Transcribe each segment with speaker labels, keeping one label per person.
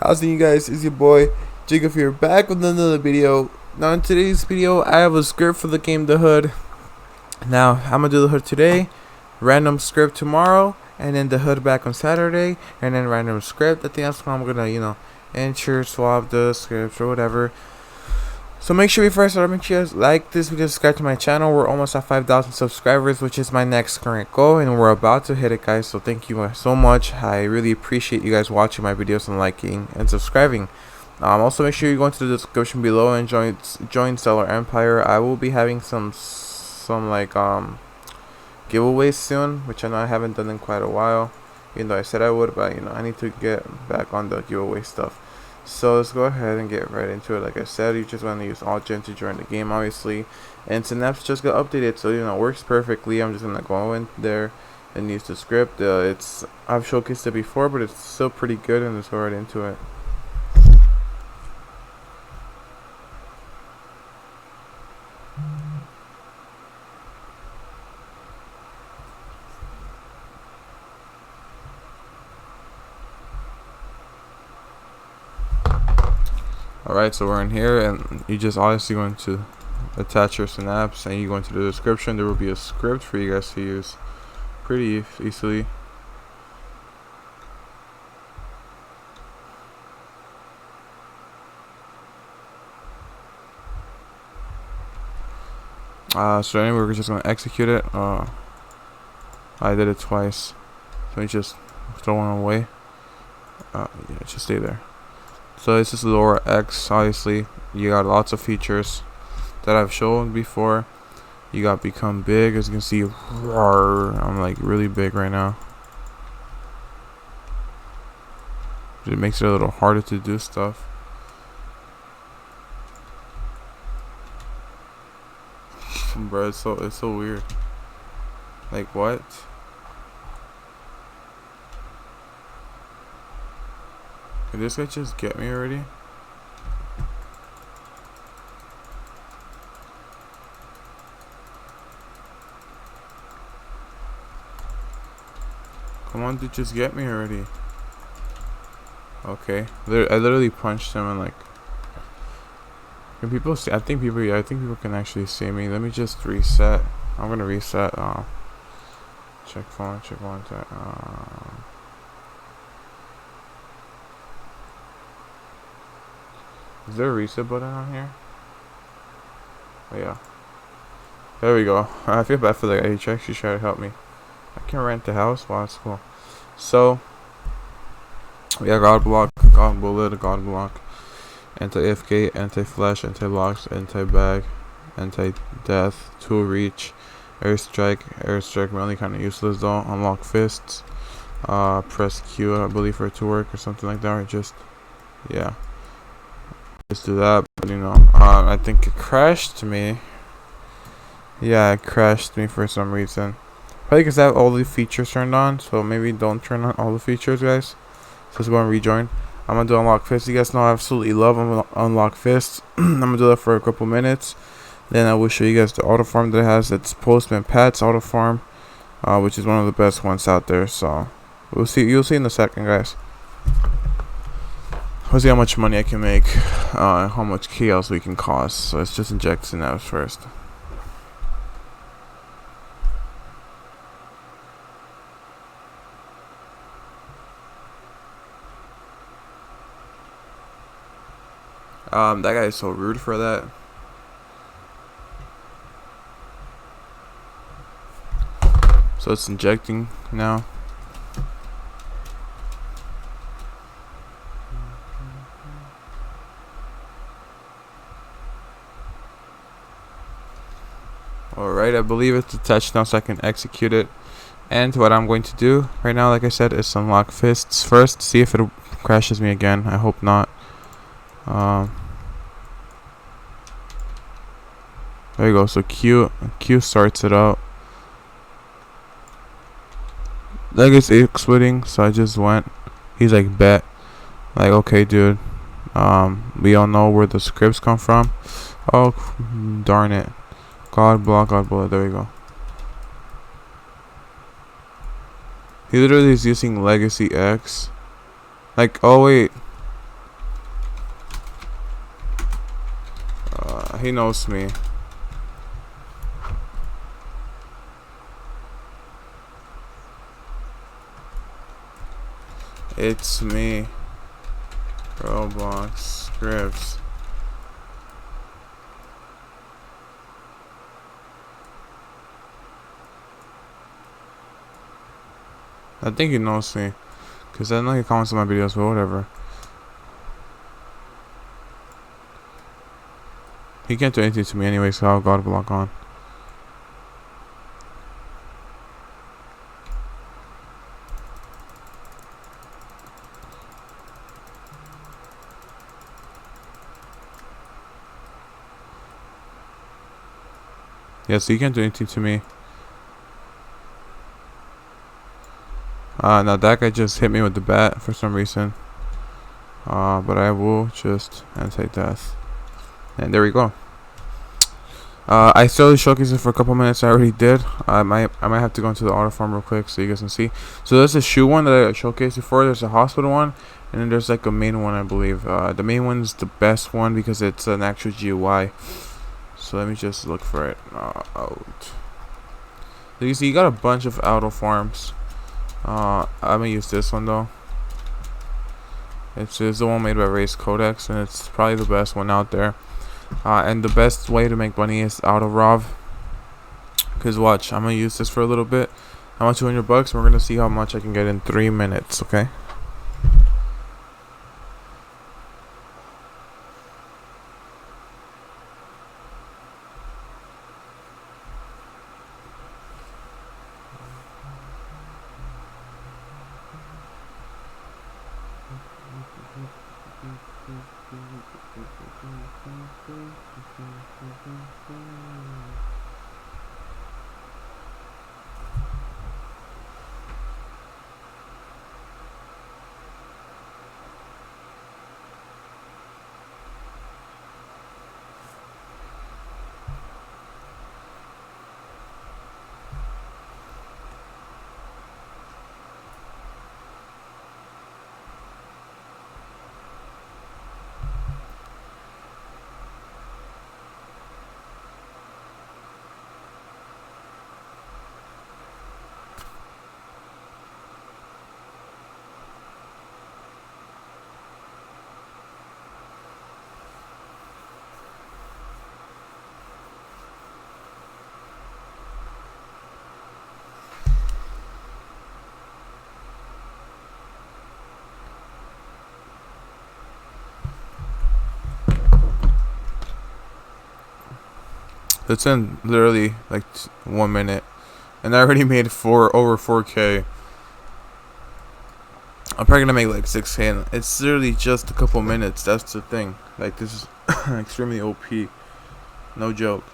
Speaker 1: How's it you guys? It's your boy Jacob here, back with another video. Now in today's video I have a script for the game The Hood. Now I'm gonna do the Hood today, random script tomorrow, and then the Hood back on Saturday, and then random script. I think that's when I'm gonna enter swap the scripts or whatever. So make sure before I start, make sure you guys like this video, subscribe to my channel. We're almost at 5,000 subscribers, which is my next current goal, and we're about to hit it, guys. So thank you so much. I really appreciate you guys watching my videos and liking and subscribing. Also make sure you go into the description below and join Stellar Empire. I will be having some giveaways soon, which I know I haven't done in quite a while, even though I said I would, but I need to get back on the giveaway stuff. So let's go ahead and get right into it. Like I said, you just want to use Alt Gen to join the game, obviously, and Synapse just got updated, so it works perfectly. I'm just gonna go in there and use the script. I've showcased it before, but it's still pretty good, and let's go right into it. Alright, so we're in here, and you just obviously going to attach your Synapse, and you go into the description. There will be a script for you guys to use pretty easily. So anyway, we're just going to execute it. I did it twice, so you just throw one away. Yeah, just stay there. So this is lower X. Obviously you got lots of features that I've shown before. You got become big, as you can see. I'm like really big right now. It makes it a little harder to do stuff. Bro, it's so weird. Like, what? Did this guy just get me already? Come on, dude, just get me already. Okay, I literally punched him, and like, can people see? I think people can actually see me. Let me just reset. I'm gonna reset. Check phone. Is there a reset button on here? Oh yeah. There we go. I feel bad for the guy. He actually tried to help me. I can rent the house. Wow, that's cool. So we have God Block, God Bullet, God Block, Anti-AFK, Anti-Flash, Anti-Blocks, Anti-Bag, Anti-Death, Tool Reach, Airstrike mainly kind of useless though. Unlock Fists, press Q, I believe, for it to work or something like that, or just, yeah. Just do that, but I think it crashed me. Yeah, it crashed me for some reason. Probably because I have all the features turned on, so maybe don't turn on all the features, guys. So let's go and rejoin. I'm gonna do Unlock Fists. You guys know I absolutely love Unlock Fists. I'm gonna do that for a couple minutes. Then I will show you guys the auto farm that it has. It's Postman Pat's auto farm, which is one of the best ones out there. So we'll see. You'll see in a second, guys. We'll see how much money I can make, how much chaos we can cause. So let's just inject Synapse first. That guy is so rude for that. So it's injecting now. Alright, I believe it's attached now, so I can execute it. And what I'm going to do right now, like I said, is unlock Fists first. See if it crashes me again. I hope not. There you go. So Q starts it out. Like it's exiting, so I just went. He's like, bet. Like, okay, dude. We all know where the scripts come from. Oh, darn it. God Block, God Bullet. There we go. He literally is using Legacy X. Like, oh wait. He knows me. It's me. Roblox scripts. I think he knows me, cause I know he comments on my videos, but whatever. He can't do anything to me anyway, so I'll God block on. Yeah, so he can't do anything to me. Now that guy just hit me with the bat for some reason. But I will just anti-death. And there we go. I still showcased it for a couple minutes. I already did. I might have to go into the auto farm real quick so you guys can see. So there's a shoe one that I showcased before. There's a hospital one, and then there's like a main one, I believe. The main one's the best one because it's an actual GUI. So let me just look for it out. So you see, you got a bunch of auto farms. I'm gonna use this one though. It's the one made by Race Codex, and it's probably the best one out there. And the best way to make money is auto rob. Cause watch, I'm gonna use this for a little bit. I want $200 bucks. We're gonna see how much I can get in 3 minutes. Okay. It's in literally like 1 minute, and I already made over 4K. I'm probably gonna make like 6K, and it's literally just a couple minutes. That's the thing. Like, this is extremely OP. No joke.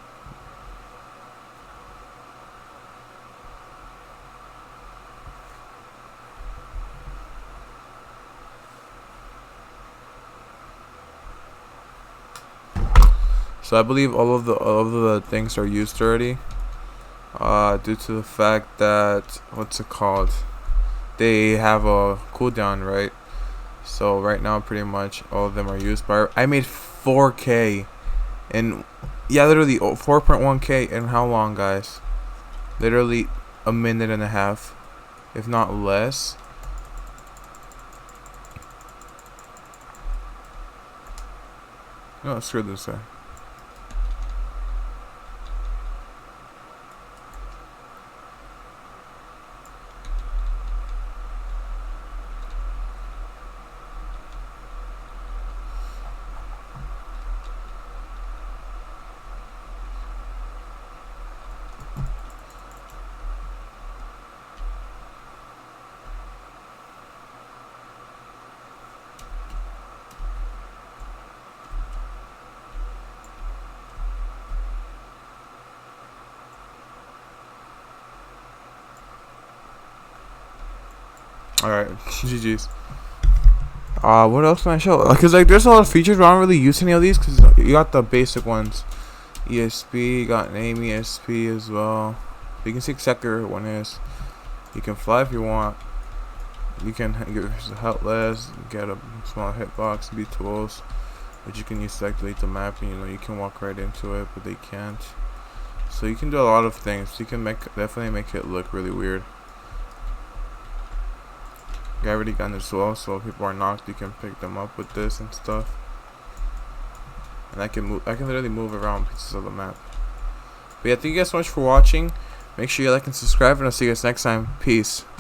Speaker 1: So I believe all of the things are used already. Due to the fact that, what's it called? They have a cooldown, right? So right now, pretty much all of them are used. But I made 4K, and yeah, literally 4.1K. In how long, guys? Literally a minute and a half, if not less. No, screw this guy. Alright, GG's. What else can I show? Because like, there's a lot of features, but I don't really use any of these. Because you got the basic ones. ESP, you got name ESP as well. You can see exactly where one is. You can fly if you want. You can get helpless, get a small hitbox, B tools. which you can use to activate the map, and you can walk right into it, but they can't. So you can do a lot of things. You can definitely make it look really weird. Gravity gun as well, so if people are knocked, you can pick them up with this and stuff. And I can literally move around pieces of the map. But yeah, thank you guys so much for watching. Make sure you like and subscribe, and I'll see you guys next time. Peace.